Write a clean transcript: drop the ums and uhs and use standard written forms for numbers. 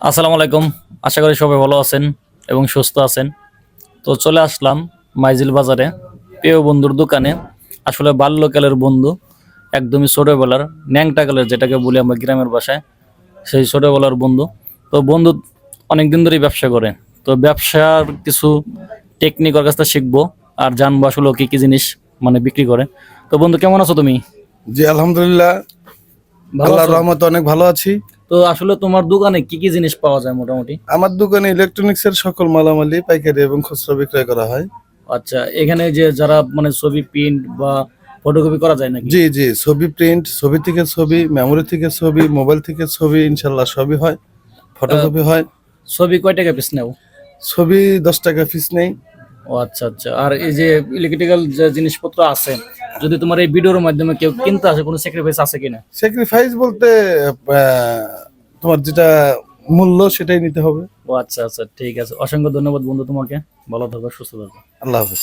আসসালামু আলাইকুম। আশা করি সবাই ভালো আছেন এবং সুস্থ আছেন। তো চলে আসলাম মাইজিল বাজারে প্রিয় বন্ধুর দোকানে। আসলে বাল্যকালের বন্ধু, একদমই ছোটবেলার ন্যাংটা কালের, যেটাকে বলি আমরা গ্রামের ভাষায়, সেই ছোটবেলার বন্ধু। তো বন্ধু অনেক দিন ধরেই ব্যবসা করে। তো ব্যবসার কিছু টেকনিক ওর কাছ থেকে শিখবো, আর জানবো আসলে ও কি কি জিনিস মানে বিক্রি করে। তো বন্ধু, কেমন আছো তুমি? জি আলহামদুলিল্লাহ, ভালো আল্লাহর আছো? রহমতে অনেক ভালো আছি। তো আসলে তোমার দোকানে কি কি জিনিস পাওয়া যায় মোটামুটি? আমার দোকানে ইলেকট্রনিক্স এর সকল মালামালি পাইকারি এবং খুচরা বিক্রয় করা হয়। আচ্ছা, এখানে যে যারা মানে ছবি প্রিন্ট বা ফটোকপি করা যায় নাকি? জি জি, ছবি প্রিন্ট, ছবি থেকে ছবি, মেমোরি থেকে ছবি, মোবাইল থেকে ছবি, ইনশাল্লাহ সবই হয়। আহ, ফটোকপি হয়। ছবি কয় টাকা পিস নেও? ছবি 10 টাকা পিস নেই। ও আচ্ছা আচ্ছা। আর এই যে ইলেকট্রিক্যাল যে জিনিসপত্র আছে, যদি তোমার এই ভিডিওর মাধ্যমে কেউ কিনতে আসে, কোনো স্যাক্রিফাইস আছে কিনা? স্যাক্রিফাইস বলতে তোমার যেটা মূল্য সেটাই নিতে হবে। ও আচ্ছা আচ্ছা, ঠিক আছে। অসংখ্য ধন্যবাদ বন্ধু তোমাকে। ভালো থাকো, সুস্থ থাকো। আল্লাহ হাফেজ।